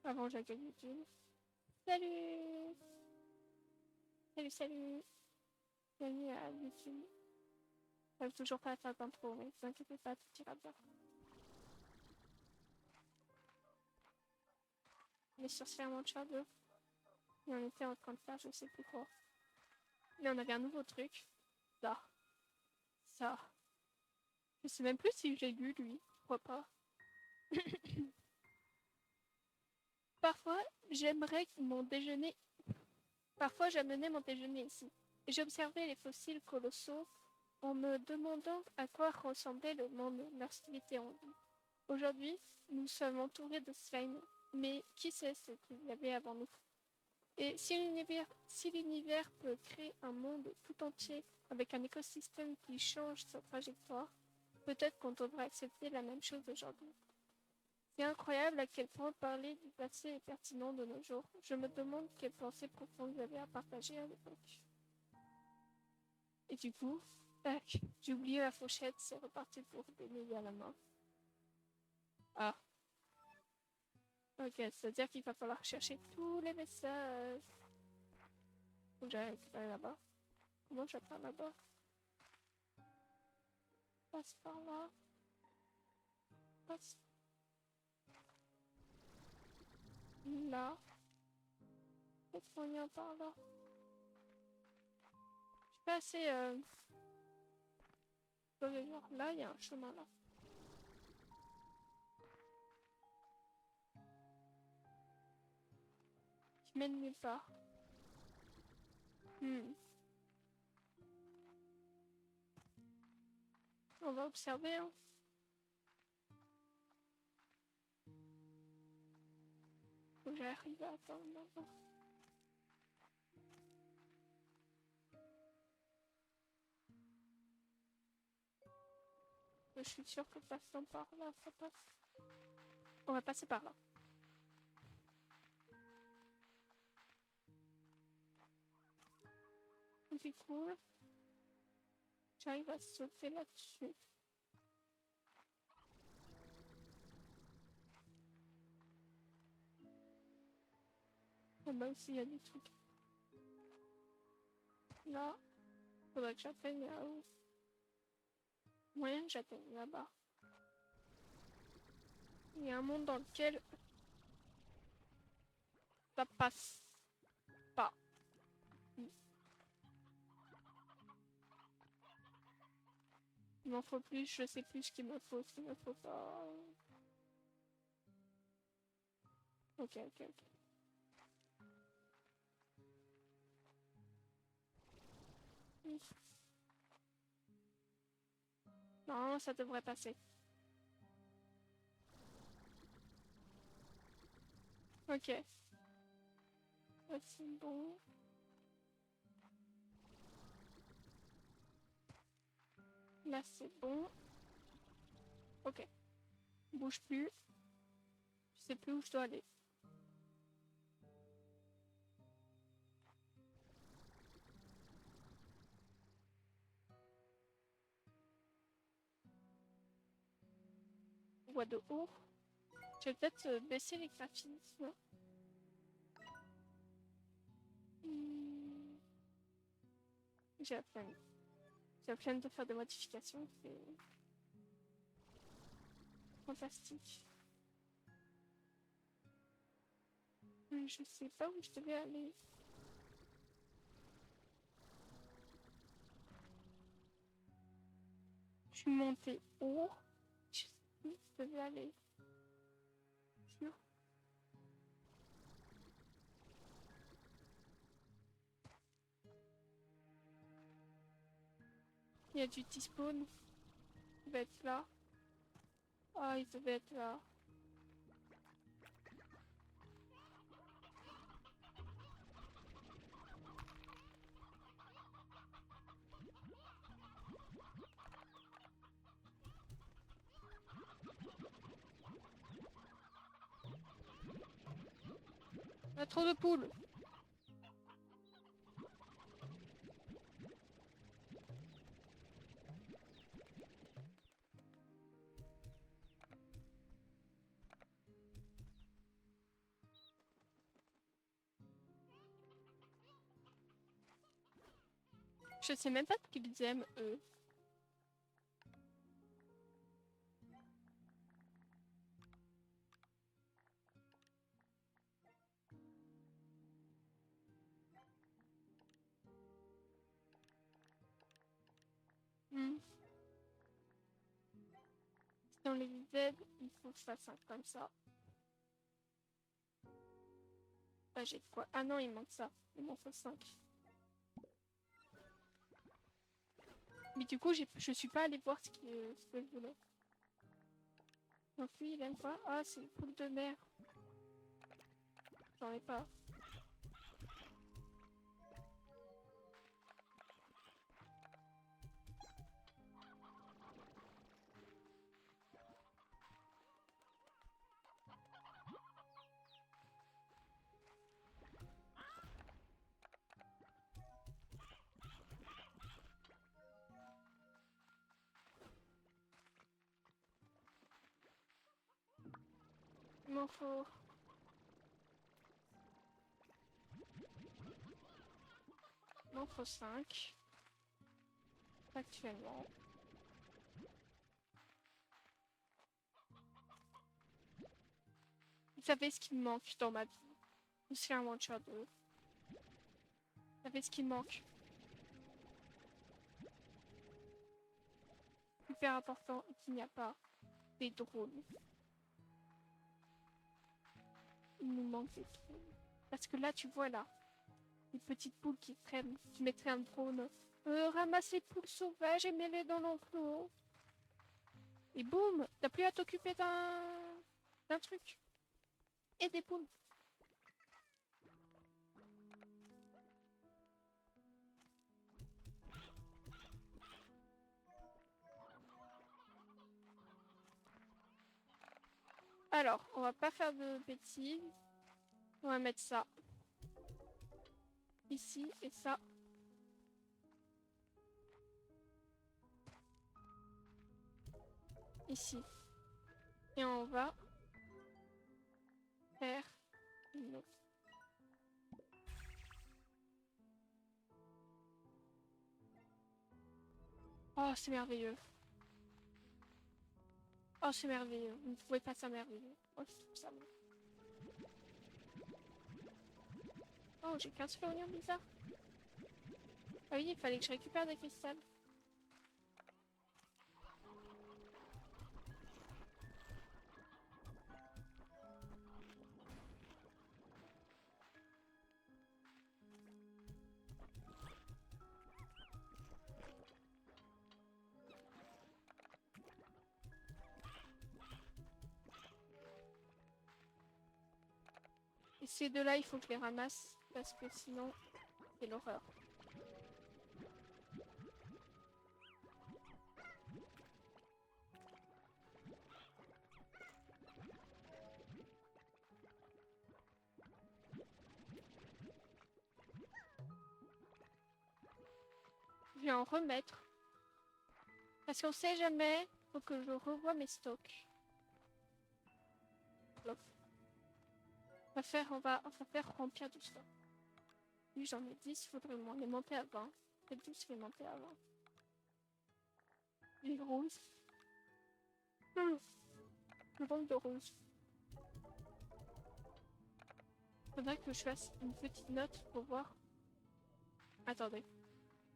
Avant, j'accueille YouTube. Salut! Salut! Bienvenue à YouTube. J'arrive toujours pas à faire d'intro, mais ne vous inquiétez pas, tout ira bien. On est sur Serment 2. Et on était en train de faire je sais plus quoi. Mais on avait un nouveau truc. Ça. Je sais même plus si j'ai lu lui. Pourquoi pas. Parfois, j'aimerais mon déjeuner. Parfois, j'amenais mon déjeuner ici. Et j'observais les fossiles colossaux en me demandant à quoi ressemblait le monde lorsqu'il était en vie. Aujourd'hui, nous sommes entourés de slime, mais qui sait ce qu'il y avait avant nous? Et si l'univers peut créer un monde tout entier avec un écosystème qui change sa trajectoire, peut-être qu'on devrait accepter la même chose aujourd'hui. C'est incroyable à quel point parler du passé est pertinent de nos jours. Je me demande quelles pensées profondes vous avez à partager à l'époque. Et du coup, tac, j'ai oublié la fourchette, c'est reparti pour des milliers à la main. Ah, ok, c'est-à-dire qu'il va falloir chercher tous les messages. Faut que j'aille récupérer là-bas. Comment je vais faire là-bas? Passe par là. Passe là. Peut-être qu'on vient par là. Je suis pas assez... genre, là, il y a un chemin là. Qui mène nulle part. On va observer, hein. Faut que j'arrive à attendre là-bas. Je suis sûre que passant par là, ça passe. On va passer par là. Du coup, j'arrive à sauter là-dessus. Là-bas aussi, il y a des trucs. Là, faudrait que j'atteigne là-haut. Moyen que j'atteigne là-bas. Il y a un monde dans lequel ça passe pas. Il m'en faut plus, je sais plus ce qu'il me faut pas. Ok. Non, ça devrait passer. Ok. Là, c'est bon. Là, c'est bon. Ok. Bouge plus. Je sais plus où je dois aller. On voit de haut. Je vais peut-être baisser les graphismes. Hmm. J'ai la flemme. J'ai la flemme de faire des modifications. C'est fantastique. Je sais pas où je devais aller. Je suis montée haut. Je sais où je devais aller. Sûr. Il y a du T-spawn. Il va être là. Ah, il devait être là. Il y a trop de poules. Je sais même pas ce qu'ils aiment, eux. Hmm. Si on les aide, il faut que je fasse un comme ça. Bah, j'ai quoi? Ah non, il manque ça. Il m'en faut 5. Mais du coup, je suis pas allée voir ce que je voulais. Donc lui, il aime quoi? Ah, c'est une poule de mer. J'en ai pas. Il m'en faut... Il m'en faut 5. Actuellement. Vous savez ce qui me manque dans ma vie? C'est un one-shot 2. Vous savez ce qui me manque? Hyper important et qu'il n'y a pas des drones. Il nous manque des drones. Parce que là, tu vois là, les petites poules qui traînent. Tu mettrais un drone. Ramasse les poules sauvages et mets-les dans l'enclos. Et boum, t'as plus à t'occuper d'un truc. Et des poules. Alors, on va pas faire de bêtises. On va mettre ça ici et ça ici. Et on va faire une autre. Oh, c'est merveilleux. Oh, c'est merveilleux. Vous ne trouvez pas ça merveilleux? Oh, je trouve ça bon. Oh, j'ai qu'un seul oignon bizarre. Ah oui, il fallait que je récupère des cristals. Et ces deux-là, il faut que je les ramasse. Parce que sinon, c'est l'horreur. Je vais en remettre. Parce qu'on sait jamais. Faut que je revoie mes stocks. Hop. On va faire remplir tout ça. Oui, j'en ai 10, faudrait m'en les monter à 20. Peut-être 12 les monter à 20. Les roses. Le manque de roses. Faudrait que je fasse une petite note pour voir. Attendez.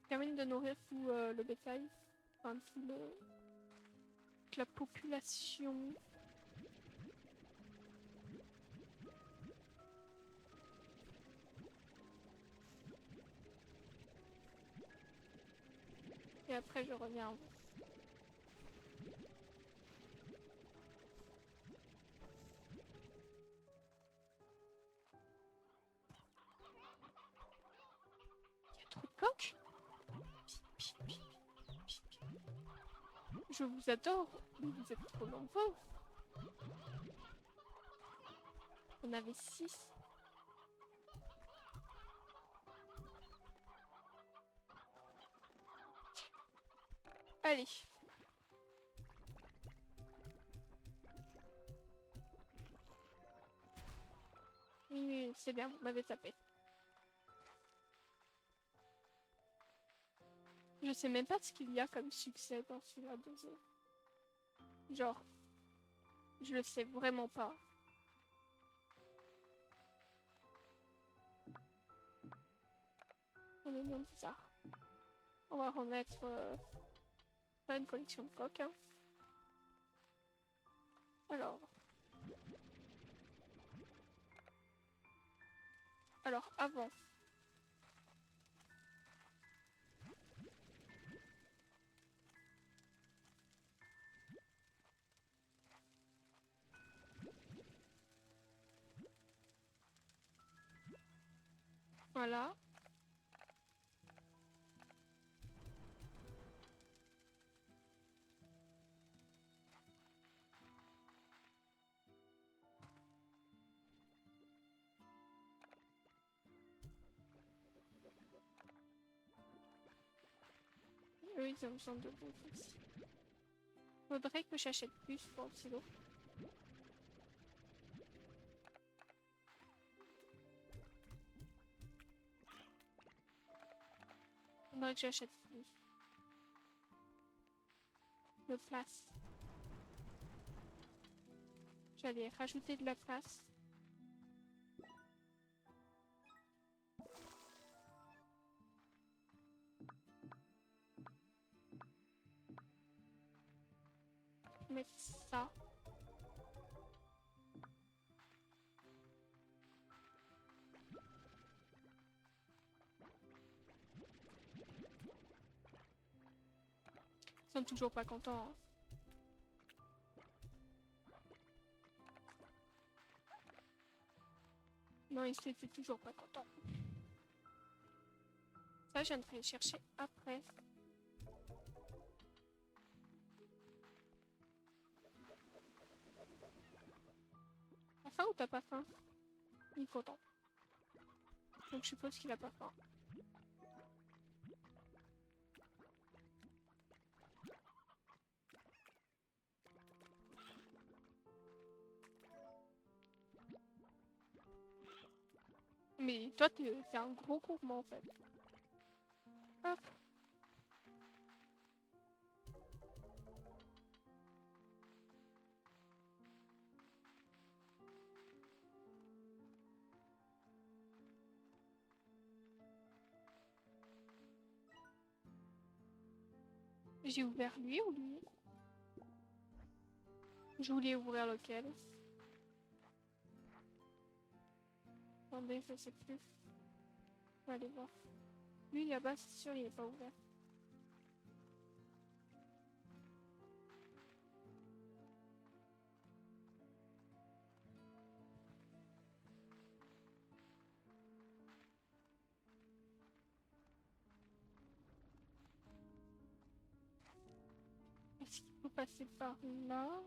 Je termine de nourrir tout le bétail. Enfin, toute la population. Et après, je reviens. Il y a trop de coques. Je vous adore, mais vous êtes trop nombreux. On avait 6. Allez. Oui, c'est bien, vous m'avez tapé. Je sais même pas ce qu'il y a comme succès dans celui-là dosé. Genre, je le sais vraiment pas. On est bien bizarre. On va remettre pas une collection de coques. Hein. Alors avant. Voilà. Eux, ils ont besoin de bouffe aussi. Faudrait que j'achète plus pour le silo. Faudrait que j'achète plus de place. J'allais rajouter de la place. Mettre ça. Ils sont toujours pas contents. Hein. Non, ils étaient toujours pas contents. Ça, je viendrai le chercher après. T'as faim ou t'as pas faim? Il est content. Donc je suppose qu'il a pas faim. Mais toi, t'es un gros gourmand en fait. Hop. J'ai ouvert lui ou lui? Je voulais ouvrir lequel? Attendez, je sais plus. On va aller voir. Lui là-bas, c'est sûr, il est pas ouvert. Est-ce qu'il faut passer par là?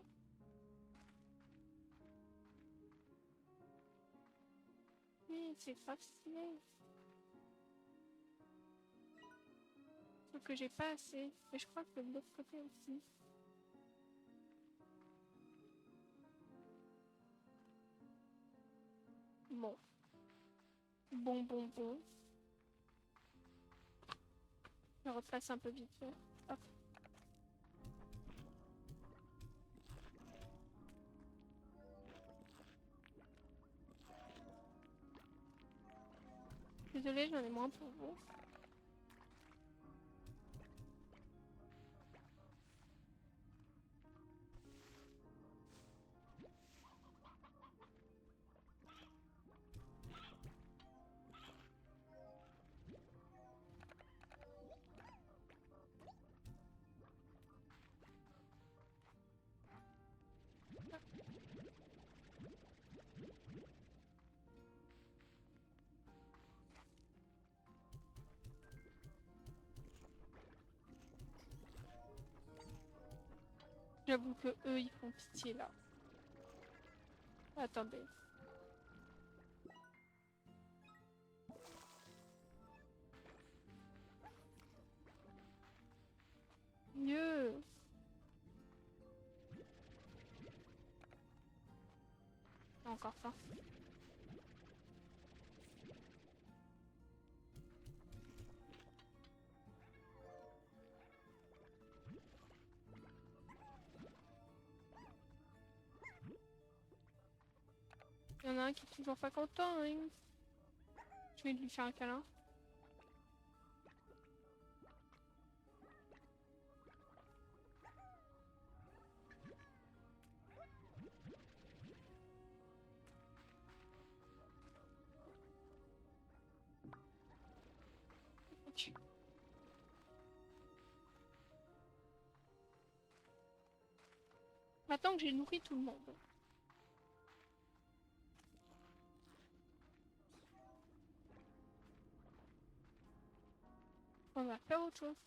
Oui, c'est facile. Sauf que j'ai pas assez. Mais je crois que de l'autre côté aussi. Bon. Bon. Je repasse un peu vite fait. Hop. Désolée, j'en ai moins pour vous. J'avoue que eux, ils font pitié là. Attendez. Mieux. Encore faim. Il y en a un qui est toujours pas content, hein. Je vais lui faire un câlin. Ok. Maintenant que j'ai nourri tout le monde, on va faire autre chose.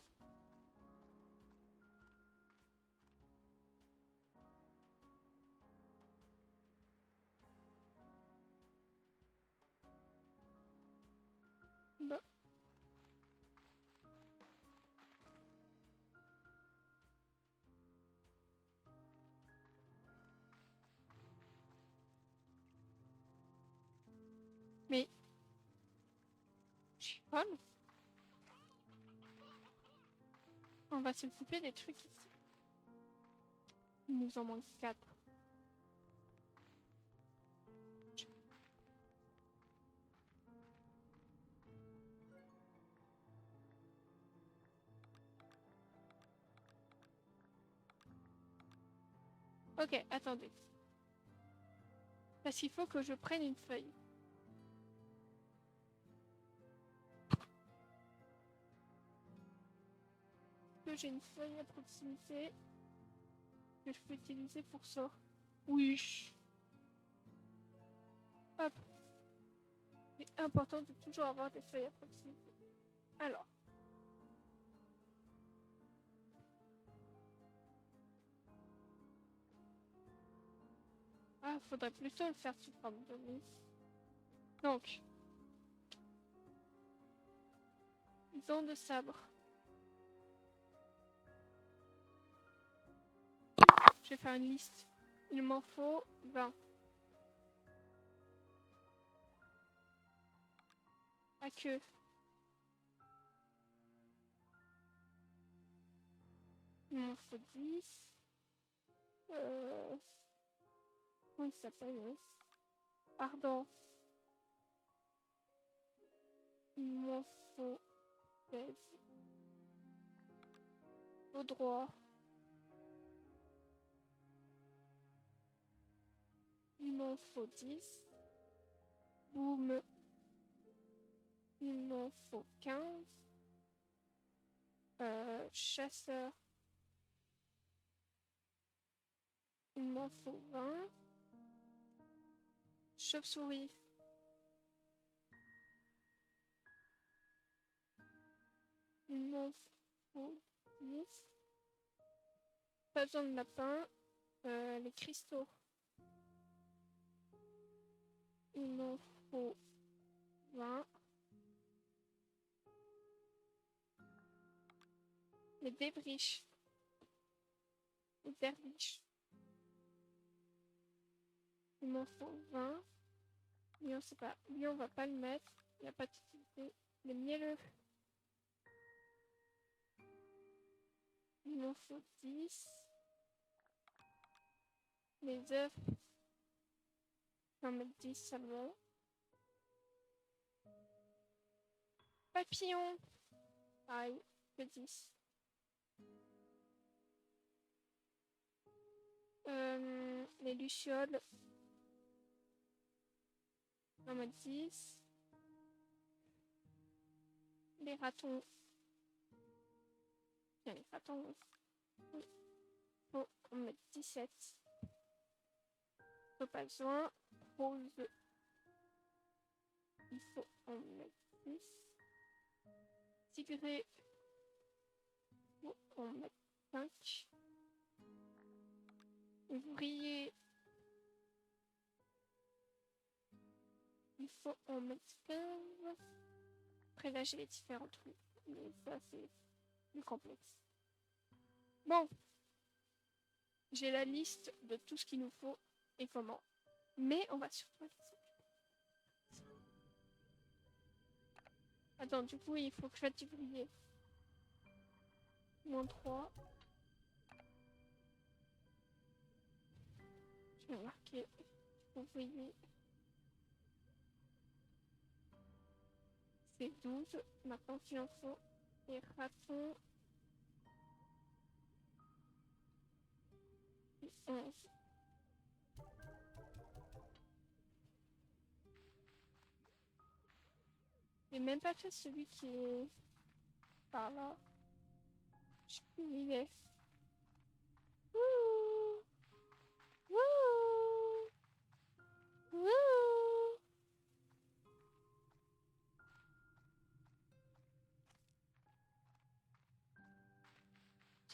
Bon. Mais... Je suis folle. On va s'occuper des trucs ici. Il nous en manque 4. Ok, attendez. Parce qu'il faut que je prenne une feuille. Que j'ai une feuille à proximité que je peux utiliser pour ça. Oui. Hop. C'est important de toujours avoir des feuilles à proximité. Alors. Ah, faudrait plutôt le faire sous forme de liste. Donc. Dents de sabre. Je vais faire une liste. Il m'en faut 20. À queue. Il m'en faut 10. Comment il s'appelle? Ardent. Il m'en faut 16. Au droit. Il m'en faut 10. Boum. Il m'en faut 15. Chasseur. Il m'en faut 20. Chauve-souris. Il m'en faut 10. Pas besoin de lapin. Les cristaux. Il m'en faut 20. Les débriches. Les derviches. Il m'en faut 20. Lui, on sait pas. Lui, on va pas le mettre. Il n'y a pas d'utilité. Les mielleux. Il m'en faut 10. Les œufs. On va mettre 10 seulement. Papillon. Pareil, que 10. Les lucioles. On va mettre 10. Les ratons. Bien, les ratons. Oui. Faut en mettre 17. Faut pas besoin. Rose. Il faut en mettre 10. Tigré. Faut en mettre 5. Ouvrier. Il faut en mettre 15. Après là j'ai les différents trucs. Mais ça c'est plus complexe. Bon. J'ai la liste de tout ce qu'il nous faut et comment. Mais on va surtout... Attends, du coup il faut que je fasse du ouvrier. -3. Je vais marquer ouvrier. fait 12. Maintenant, il en faut des ratons. 11. J'ai même pas fait celui qui est par là. Je sais plus où il est. Wouh! Wouh! Wouh!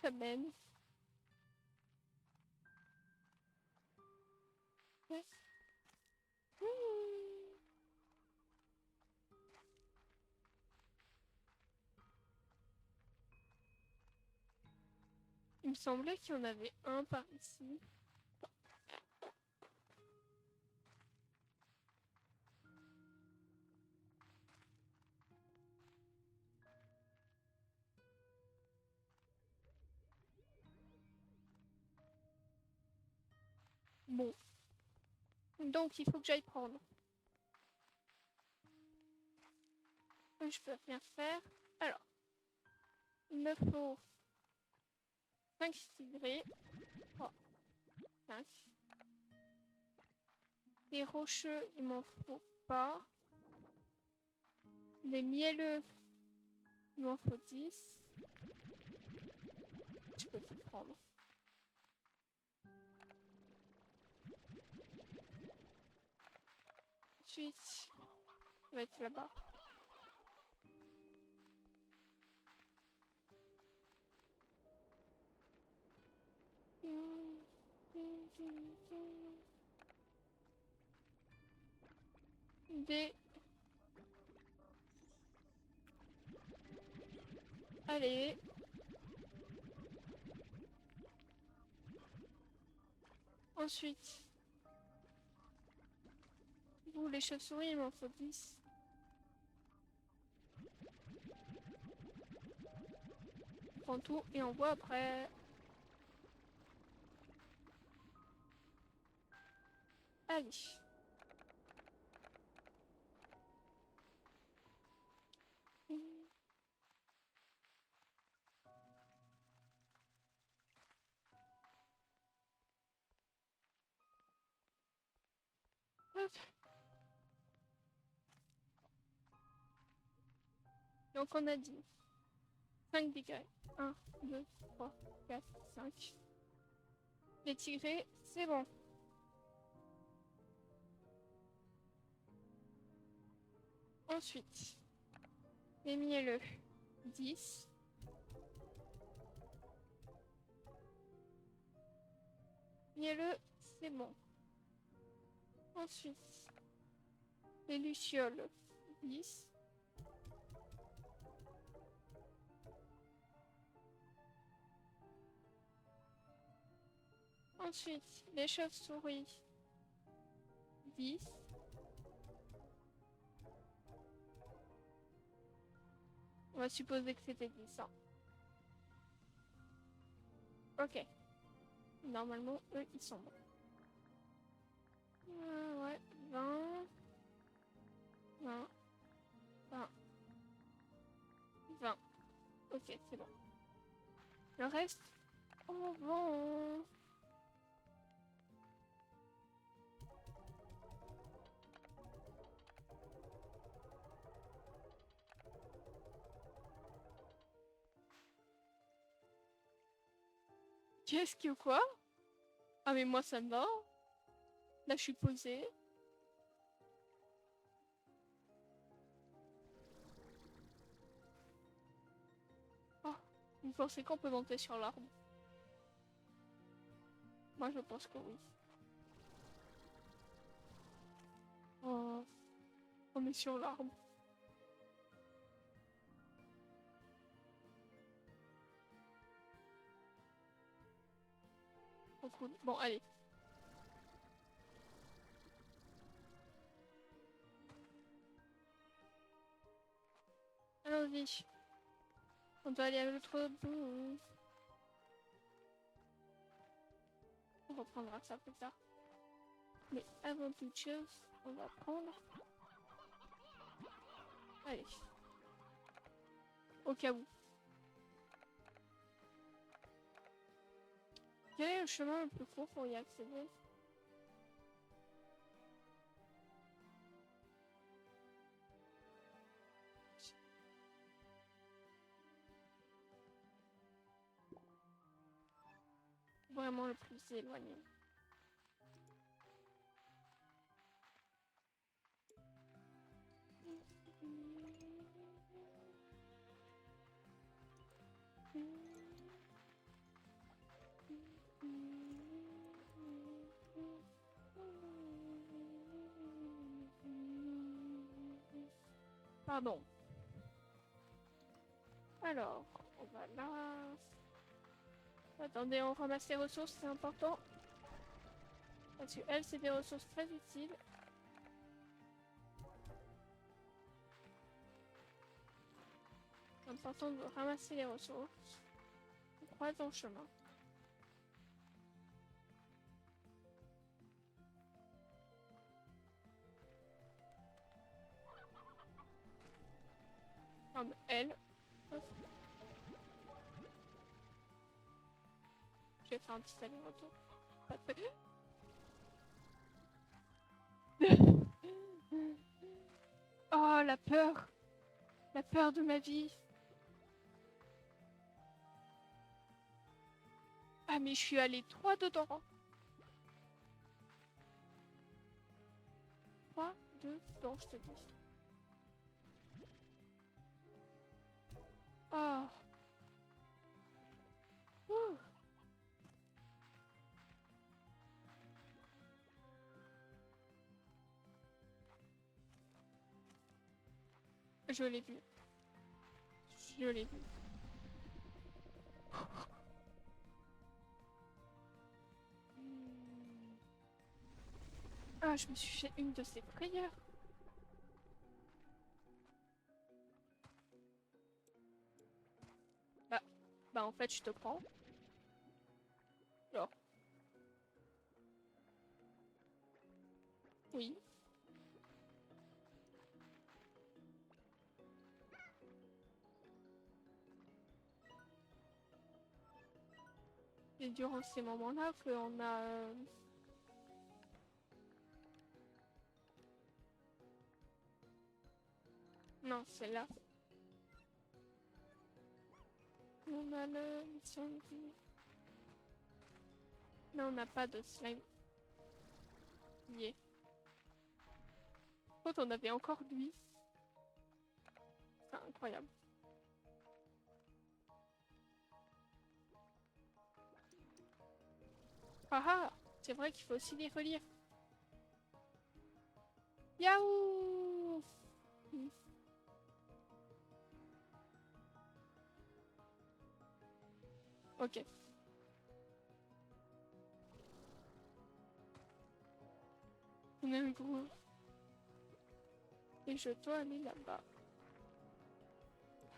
Quand même. Ouais. Wouh! Il me semblait qu'il y en avait un par ici. Bon. Donc, il faut que j'aille prendre. Je peux rien faire. Alors, il me faut 5 tigrés. Oh, 5. Les rocheux, il m'en faut pas. Les mielleux, il m'en faut 10. Je peux tout prendre. Ensuite, on va être là-bas. Des... Allez. Ensuite, vous, les chauves-souris, il m'en faut 10. On prend tout et on voit après. Allez. 9. Donc on a dit 5 dégâts. 1, 2, 3, 4, 5. Les tigrés, c'est bon. Ensuite, les mielleux, 10. Mielleux, c'est bon. Ensuite, les lucioles, 10. Ensuite, les chauves-souris, 10. On va supposer que c'était 10. Hein. Ok. Normalement, eux, ils sont bons. Ouais, 20. 20. 20. 20. Ok, c'est bon. Le reste, oh bon. Qu'est-ce que quoi? Ah mais moi ça me va. Là je suis posée. Oh, vous pensez qu'on peut monter sur l'arbre? Moi je pense que oui. Oh, on est sur l'arbre. Trop cool. Bon allez. Allons-y. On doit aller à l'autre bout. On reprendra ça plus tard. Mais avant toute chose, on va prendre. Allez. Au cas où. Quel est le chemin le plus court pour y accéder? Vraiment le plus éloigné. Pardon. Alors, on va là. Attendez, on ramasse les ressources, c'est important. Parce que elles, c'est des ressources très utiles. C'est important de ramasser les ressources. On croise dans le chemin. Comme elle. Je vais faire un petit aller-retour. Oh, la peur! La peur de ma vie! Ah, mais je suis allée 3 dedans! 3, 2, dedans, je te dis. Oh! Ouh. Je l'ai vu. Je l'ai vu. Ah, je me suis fait une de ces prières. Bah en fait, je te prends. Alors. Oui. Et durant ces moments-là qu'on a... Non, c'est là. On a le... Non, on n'a pas de slime. Yeah. Quand on avait encore lui. C'est incroyable. Ah ah! C'est vrai qu'il faut aussi les relire. Yaouh! Ok. On a un gros. Et je dois aller là-bas.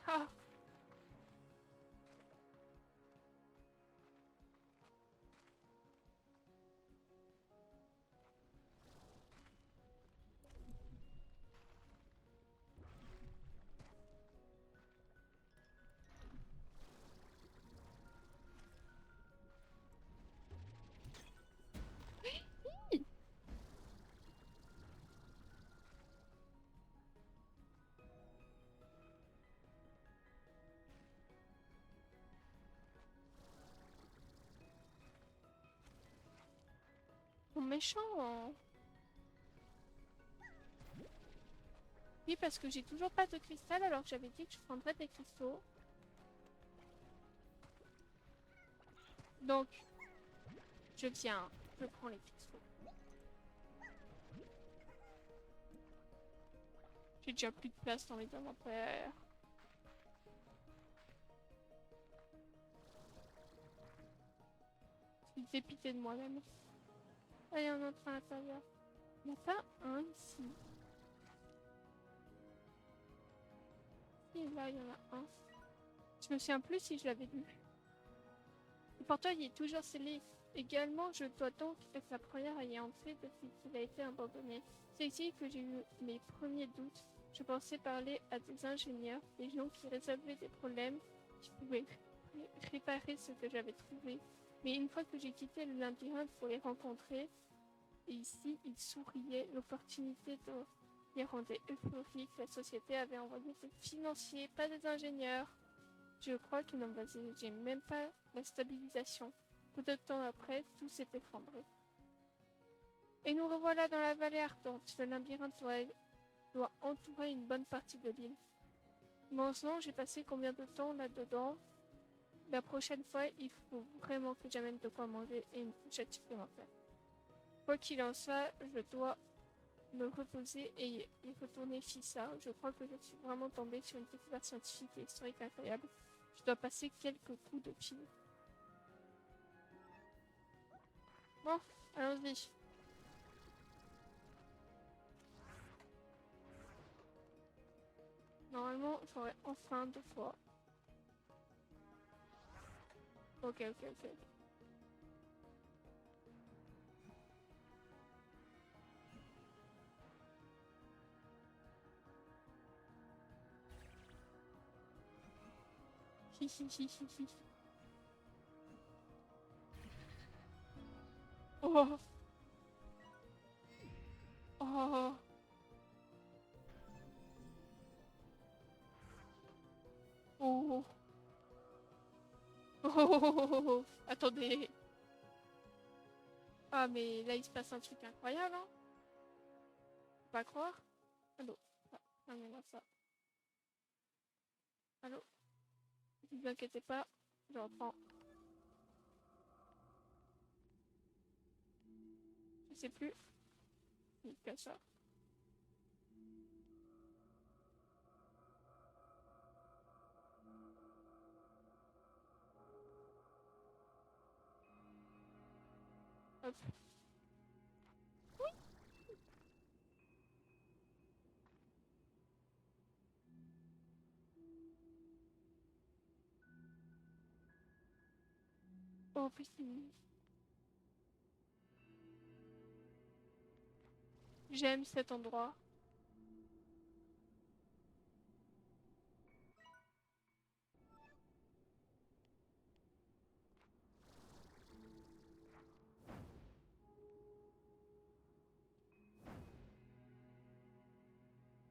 Ah! Mon méchant! Hein. Oui, parce que j'ai toujours pas de cristal alors que j'avais dit que je prendrais des cristaux. Donc, je viens, je prends les cristaux. J'ai déjà plus de place dans les inventaires. Je suis dépitée de moi-même. Allez, on entre à l'intérieur. Il n'y a pas un ici. Et là, il y en a un. Je me souviens plus si je l'avais vu. Le portail il est toujours scellé. Également, je dois donc être la première à y entrer depuis qu'il a été abandonné. C'est ici que j'ai eu mes premiers doutes. Je pensais parler à des ingénieurs, des gens qui résolvaient des problèmes, qui pouvaient réparer ce que j'avais trouvé. Mais une fois que j'ai quitté le labyrinthe pour les rencontrer, et ici, ils souriaient, l'opportunité de les rendait euphoriques. La société avait envoyé des financiers, pas des ingénieurs. Je crois qu'ils n'envisageaient même pas la stabilisation. Peu de temps après, tout s'est effondré. Et nous revoilà dans la vallée ardente. Le labyrinthe doit entourer une bonne partie de l'île. Maintenant, j'ai passé combien de temps là-dedans? La prochaine fois, il faut vraiment que j'amène de quoi manger et une fourchette supplémentaire. Quoi qu'il en soit, je dois me reposer et y retourner Fissa. Je crois que je suis vraiment tombée sur une découverte scientifique et historique incroyable. Je dois passer quelques coups de fil. Bon, allons-y. Normalement, j'aurai enfin 2 fois. Ok. Hihihihi. Oh. Oh. Oh. Oh. Attendez. Ah, mais là, il se passe un truc incroyable, hein. Faut pas croire. Allô. Ah, non, mais là, ça. Allô. Ne vous inquiétez pas. Je reprends. Je sais plus. Il fait ça. Hop. Oh, putain. J'aime cet endroit.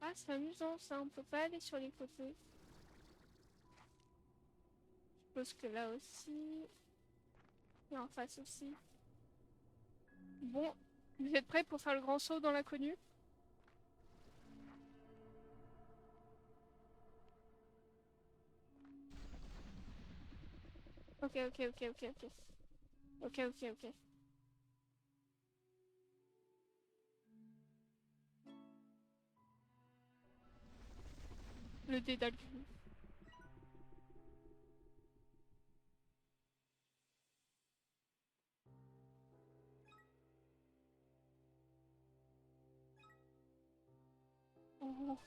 Ah, c'est amusant ça. On peut pas aller sur les côtés. Je suppose que là aussi. Et en face aussi. Bon, vous êtes prêts pour faire le grand saut dans l'inconnu? Ok. Ok. Le dédale. Oh.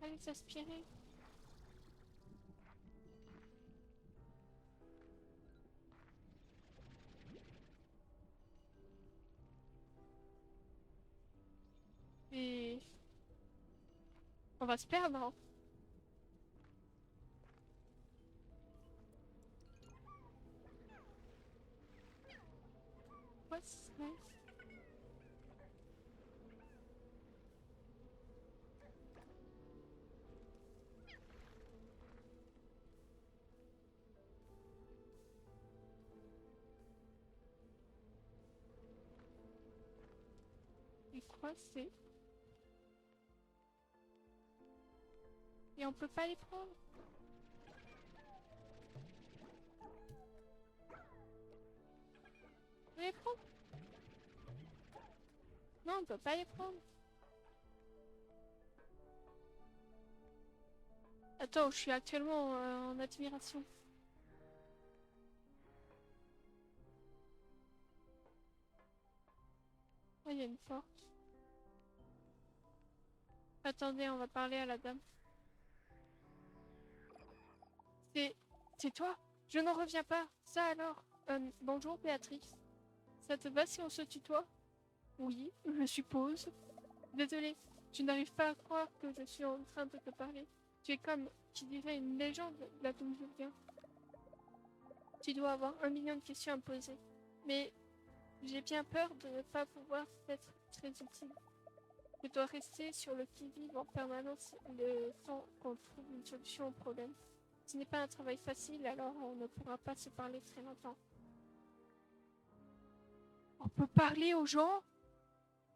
Allez s'aspirer. Et on va se perdre, hein. What's nice? Et quoi c'est? Et on peut pas les prendre? On peut les prendre? Non, on peut pas les prendre. Attends, je suis actuellement en admiration. Oh, il y a une porte. Attendez, on va parler à la dame. C'est... C'est toi? Je n'en reviens pas. Ça alors? Bonjour Béatrice. Ça te va si on se tutoie? Oui, je suppose. Désolée, je n'arrive pas à croire que je suis en train de te parler. Tu es comme, qui dirait, une légende là d'où je viens. Tu dois avoir 1 million de questions à me poser. Mais j'ai bien peur de ne pas pouvoir être très utile. Je dois rester sur le qui-vive en permanence le temps qu'on trouve une solution au problème. Ce n'est pas un travail facile, alors on ne pourra pas se parler très longtemps. On peut parler aux gens?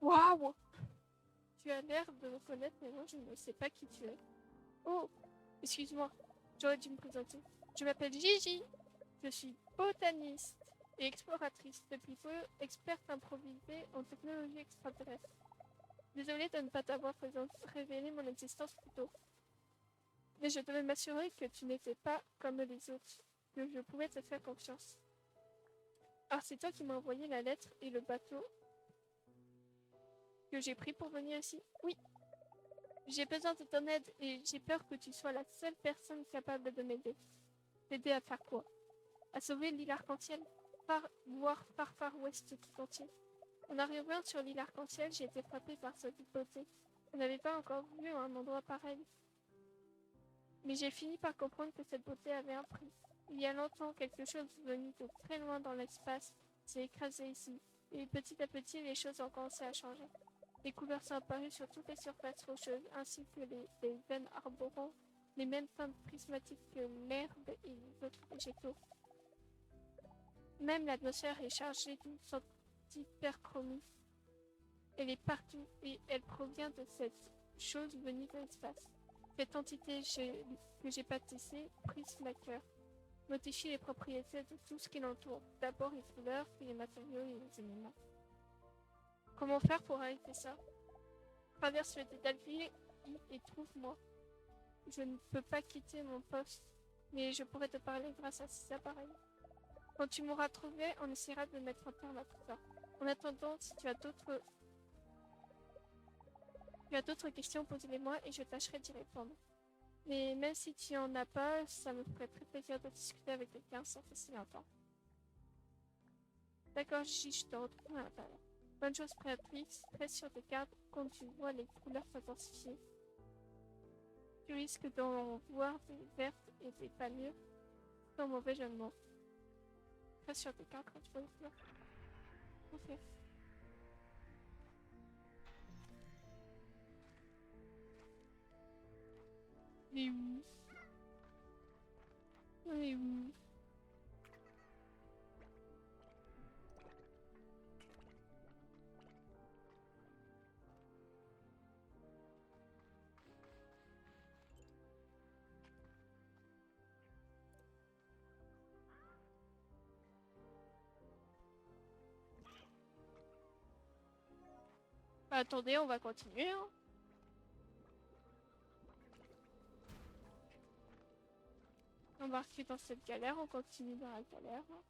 Waouh! Tu as l'air de me connaître, mais moi je ne sais pas qui tu es. Oh, excuse-moi, j'aurais dû me présenter. Je m'appelle Gigi, je suis botaniste et exploratrice, depuis peu experte improvisée en technologie extraterrestre. Désolée de ne pas t'avoir révélé mon existence plus tôt. Mais je devais m'assurer que tu n'étais pas comme les autres, que je pouvais te faire confiance. Ah, c'est toi qui m'as envoyé la lettre et le bateau que j'ai pris pour venir ici? Oui. J'ai besoin de ton aide et j'ai peur que tu sois la seule personne capable de m'aider. T'aider à faire quoi? À sauver l'île Arc-en-Ciel, voire par Far West tout entier. En arrivant sur l'île Arc-en-Ciel, j'ai été frappée par cette beauté. Je n'avais pas encore vu un endroit pareil. Mais j'ai fini par comprendre que cette beauté avait un prix. Il y a longtemps, quelque chose venu de très loin dans l'espace s'est écrasé ici. Et petit à petit, les choses ont commencé à changer. Les couleurs sont apparues sur toutes les surfaces rocheuses, ainsi que les veines arborant les mêmes teintes prismatiques que l'herbe et les autres végétaux. Même l'atmosphère est chargée d'une sorte d'hyperchromie. Elle est partout et elle provient de cette chose venue de l'espace. Cette entité que j'ai baptisée Prismaker modifie les propriétés de tout ce qui l'entoure. D'abord les couleurs, puis les matériaux et les éléments. Comment faire pour arrêter ça? Traverse le Delphi et trouve-moi. Je ne peux pas quitter mon poste, mais je pourrais te parler grâce à ces appareils. Quand tu m'auras trouvé, on essaiera de mettre un terme à tout ça. En attendant, si tu as d'autres questions, pose-les-moi et je tâcherai d'y répondre. Mais même si tu en as pas, ça me ferait très plaisir de discuter avec quelqu'un sans si longtemps. D'accord, Gigi, je te retrouve à l'intérieur. Bonne chose, Béatrice. Reste sur tes cartes quand tu vois les couleurs s'intensifier. Tu risques d'en voir des vertes et des pas mûres, sans mauvais jeu de mots. Reste sur tes cartes quand tu vois les couleurs. Ok. Mais oui. Mais oui. Bah, attendez, on va continuer. Hein. Embarqué dans cette galère, on continue dans la galère. Hein.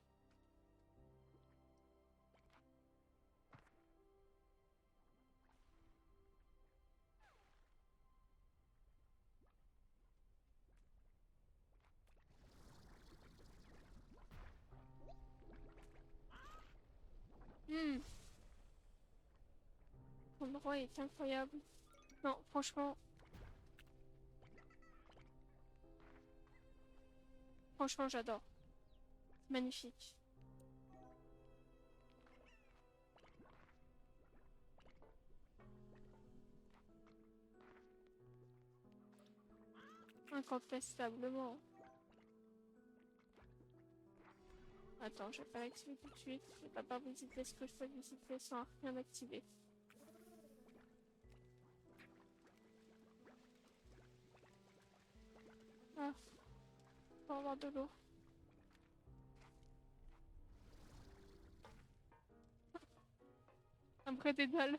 L'endroit est incroyable. Non, franchement, j'adore. Magnifique. Incontestablement. Attends, je vais pas l'activer tout de suite. Je vais pas visiter ce que je peux visiter sans rien activer. Ah, pour avoir de l'eau. Un vrai dédale.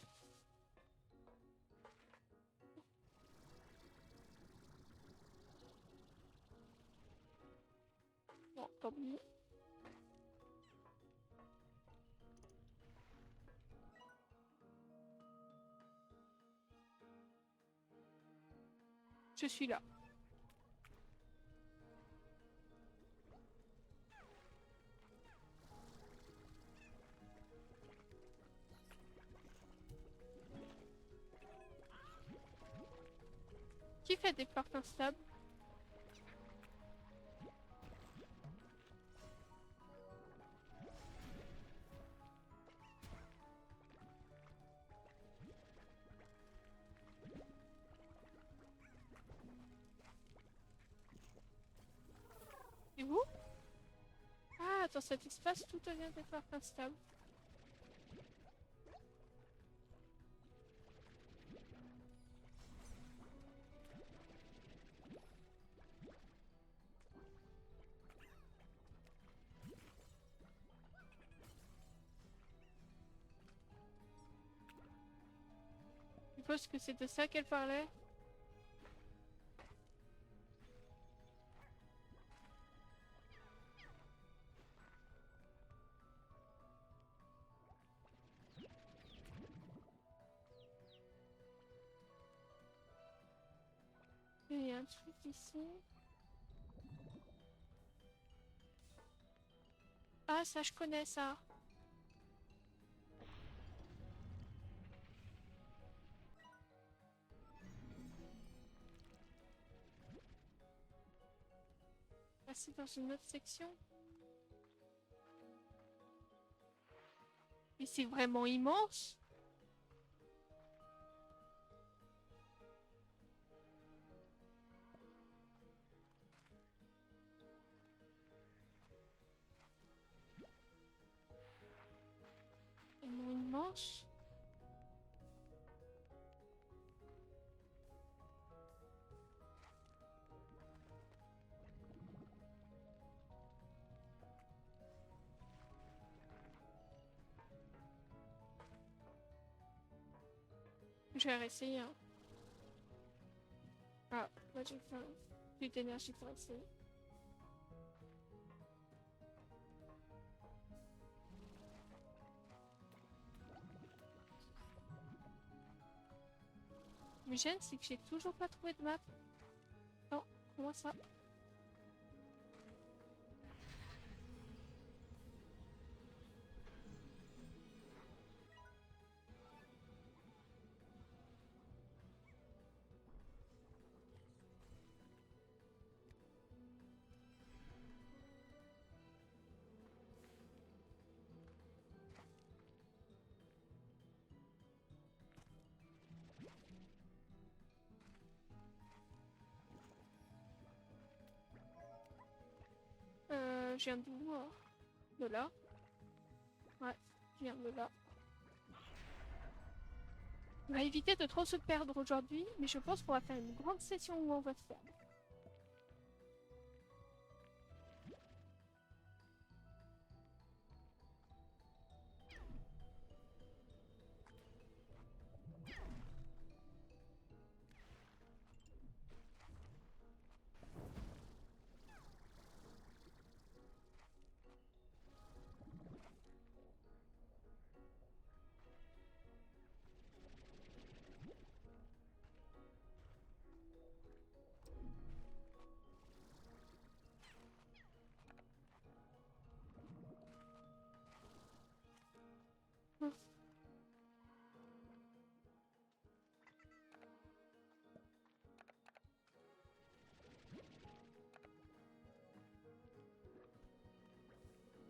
Bon, tant mieux. Je suis là. Qui fait des portes instables? Et vous? Ah, dans cet espace, tout devient des portes instables. Je suppose que c'est de ça qu'elle parlait. Il y a un truc ici. Ah, ça, je connais ça. Ah, c'est dans une autre section. Mais c'est vraiment immense. Vraiment immense. Je vais réessayer. Hein. Ah, moi j'ai fait plus d'énergie pour essayer. Le gêne, c'est que j'ai toujours pas trouvé de map. Non, comment ça? Je viens d'où? De là? Ouais, je viens de là. On va éviter de trop se perdre aujourd'hui, mais je pense qu'on va faire une grande session où on va se perdre.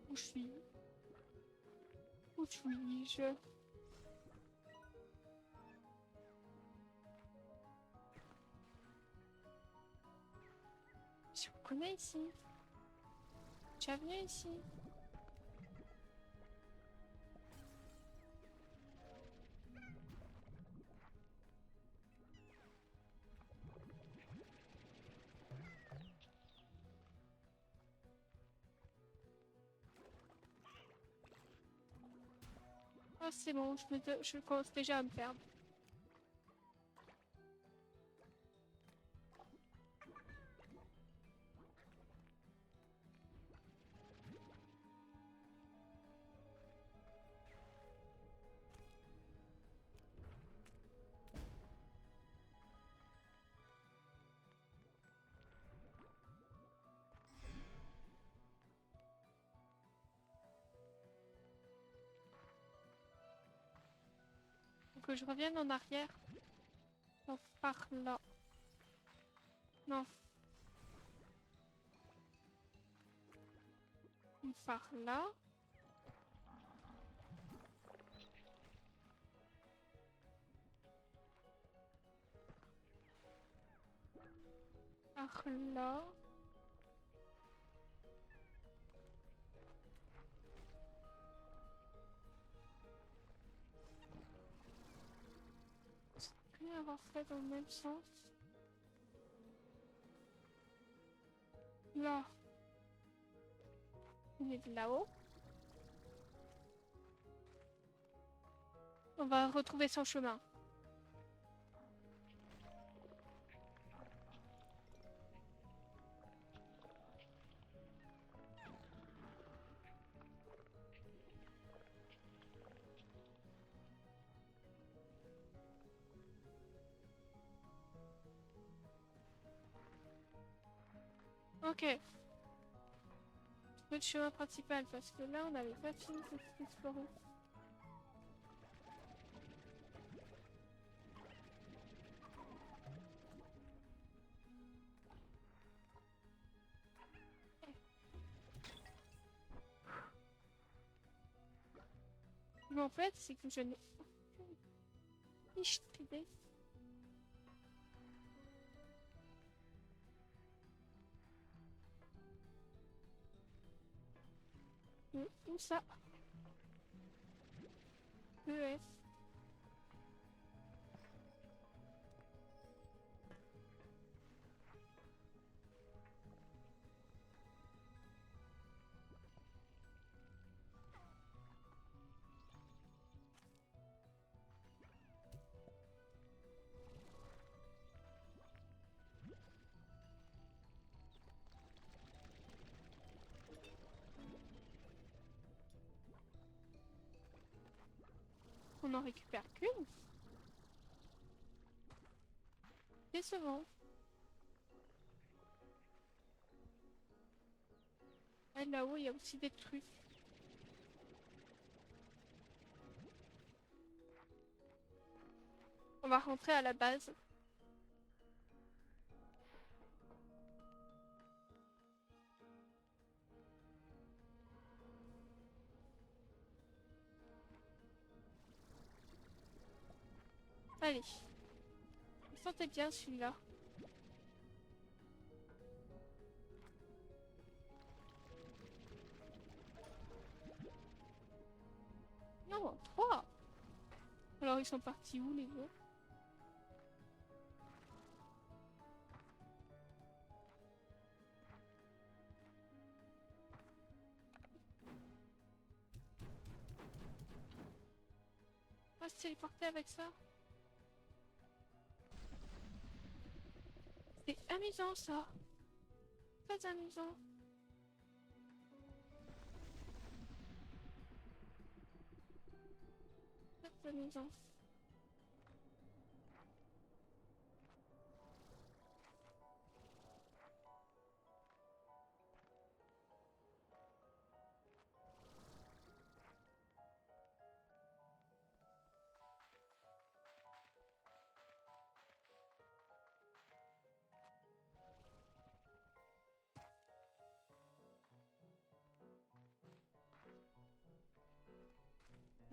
Où suis-je? Où suis-je? Je vous connais ici. Déjà venu ici. Oh, c'est bon, je commence déjà à me perdre. que je revienne en arrière. Donc par là. Non. Par là. Par là. Avoir fait dans le même sens. Là. Il est de là-haut. On va retrouver son chemin. Ok. Le chemin principal parce que là on n'avait pas fini de explorer. Mais en fait c'est que je n'ai aucune idée. Où ça? EF. On n'en récupère qu'une. Décevant. Et là-haut il y a aussi des trucs. On va rentrer à la base. Allez. Il sentait bien celui-là. Non, 3. Alors ils sont partis où les autres? On va se téléporter avec ça. C'est amusant ça. Très amusant. Très amusant.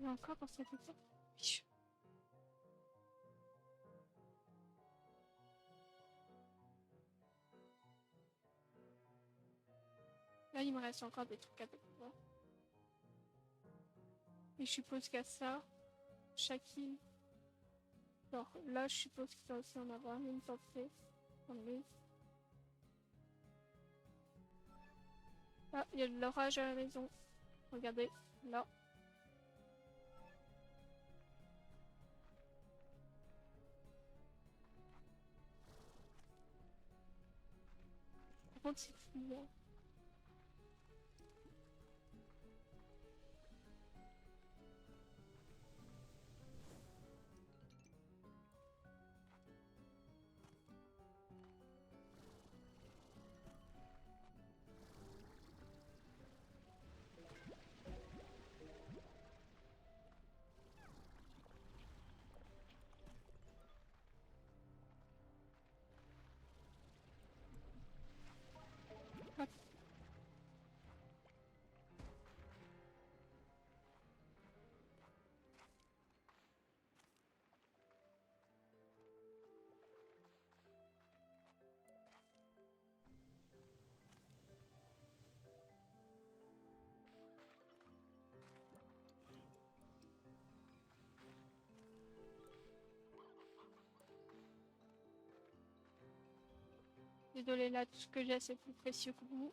Et encore dans cette époque. Là, il me reste encore des trucs à découvrir. Et je suppose qu'il y a ça. Chaque île. Alors là, je suppose qu'il doit aussi en avoir une portée. Ah, il y a de l'orage à la maison. Regardez, là. Par contre, c'est fou, hein. Désolée, là, tout ce que j'ai, c'est plus précieux que vous.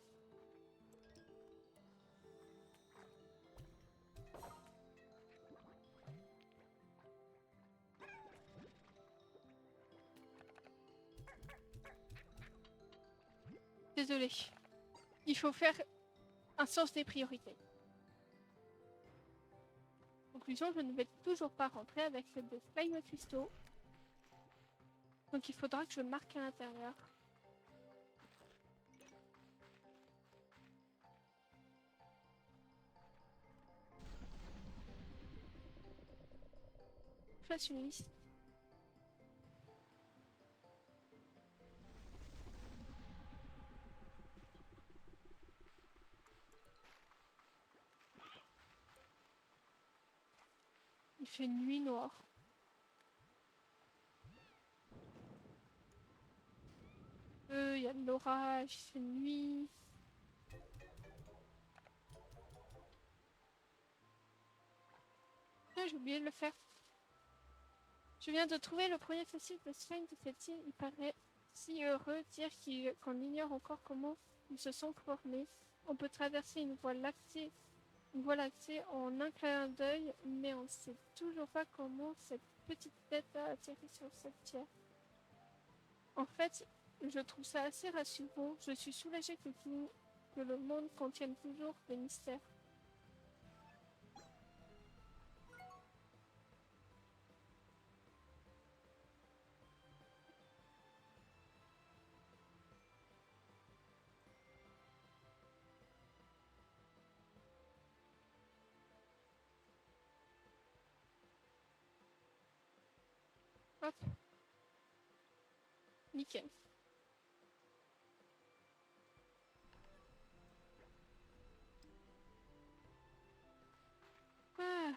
Désolée. Il faut faire un sens des priorités. Conclusion, je ne vais toujours pas rentrer avec des slime cristaux. Donc il faudra que je marque à l'intérieur. Je fasse une liste. Il fait nuit noire. Il y a de l'orage, il fait nuit. Ah, j'ai oublié de le faire. Je viens de trouver le premier fossile de slime de cette île. Il paraît si heureux dire qu'on ignore encore comment ils se sont formés. On peut traverser une voie lactée en un clin d'œil, mais on ne sait toujours pas comment cette petite tête a atterri sur cette pierre. En fait, je trouve ça assez rassurant. Je suis soulagée que le monde contienne toujours des mystères. Hop, nickel. Ah,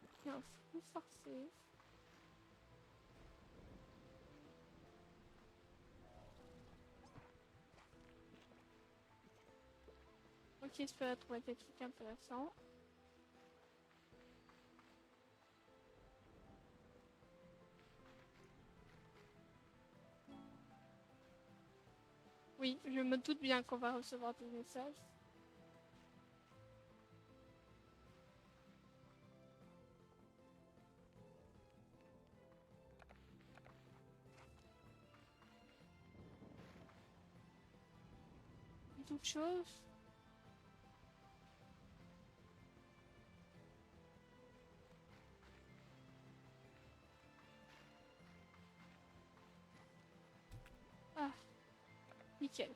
il y a un fou forcé. Ok, j'espère trouver des trucs intéressants. Oui, je me doute bien qu'on va recevoir des messages. D'autres choses. Ah, nickel.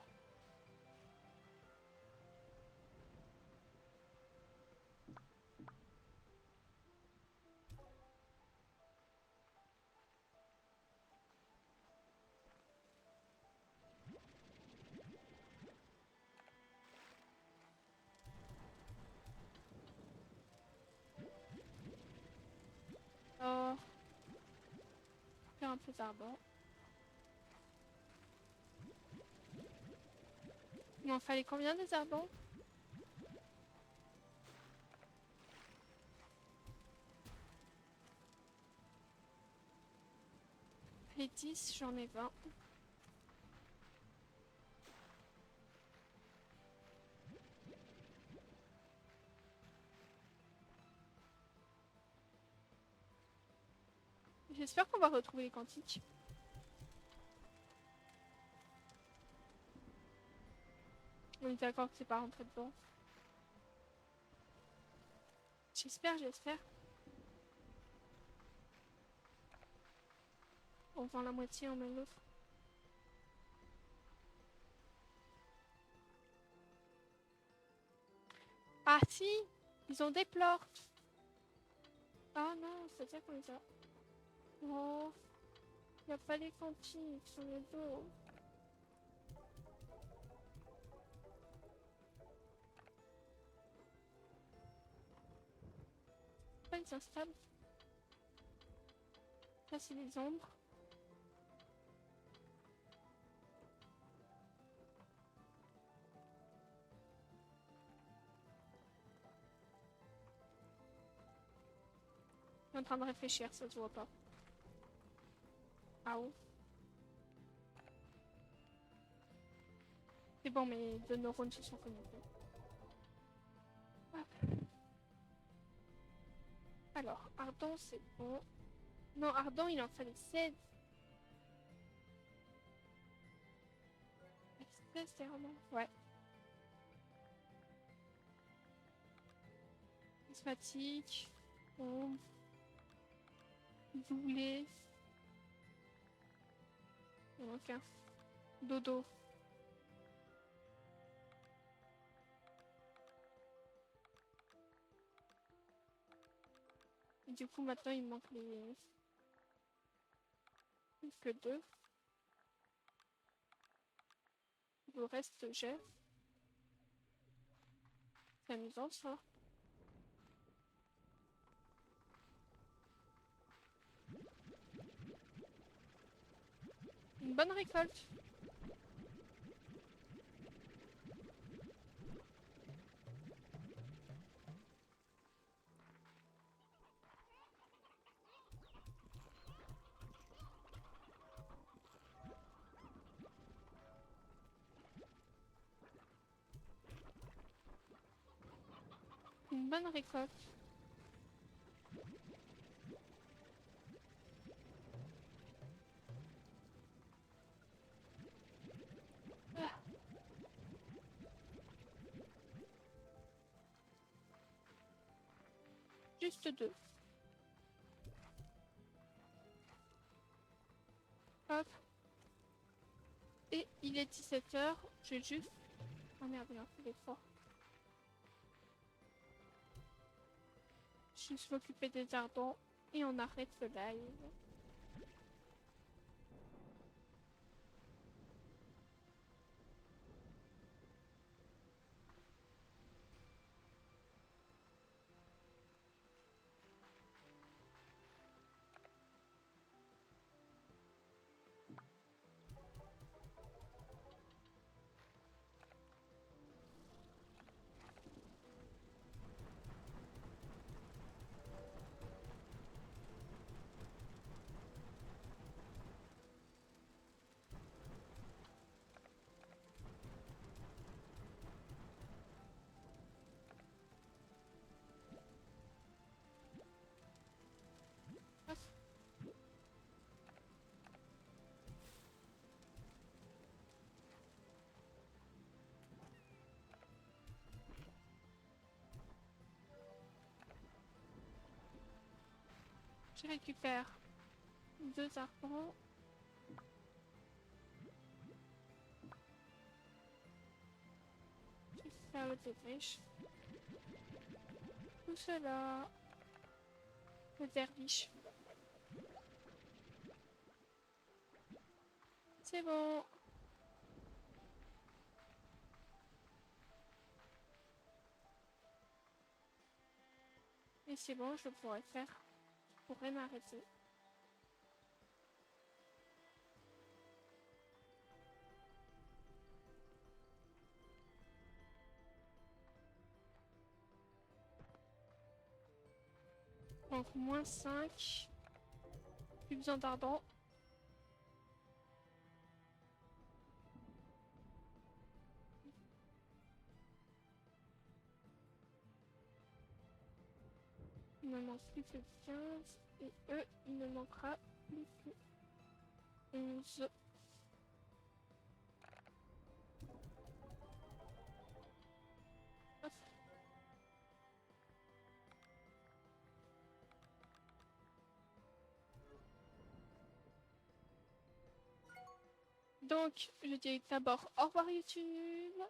Alors, faire un peu d'arbor. Il m'en fallait combien des arbons? Les 10, j'en ai 20. J'espère qu'on va retrouver les quantiques. On est d'accord que c'est pas rentré dedans. J'espère. On vend la moitié, on met l'autre. Ah si! Ils ont des plortes! Ah non, c'est-à-dire qu'on les a. Oh, il n'y a pas les quantiques sur le dos. Pourquoi ils s'installent? Ça, c'est les ombres. Je suis en train de réfléchir, ça se voit pas. Ah oh. bon, mes 2 neurones se sont connectés. Hop. Alors, Ardent, c'est bon. Non, Ardent, il en fallait 16. C'est vraiment... Ouais. Prismatique. Ombre. Doublé. Il manque un. Dodo. Et du coup, maintenant, il manque les... Plus que 2. Le reste, j'ai. C'est amusant, ça. Une bonne récolte. Une bonne récolte. Ah. Juste 2. Hop. Et il est 17h. J'ai juste... Oh merde, il a fait l'effort. Juste m'occuper des ardents. Et on arrête le live. Hop. Je récupère 2 ardents. Je vais faire le dépêche. Tout cela. Le derviche. C'est bon. Et c'est bon, je pourrais faire. Je pourrais m'arrêter. Donc, moins 5. Plus besoin d'ardent. Il me manque plus que 15. Et eux, il me manquera plus que 11. Hop. Donc, je dis d'abord au revoir YouTube.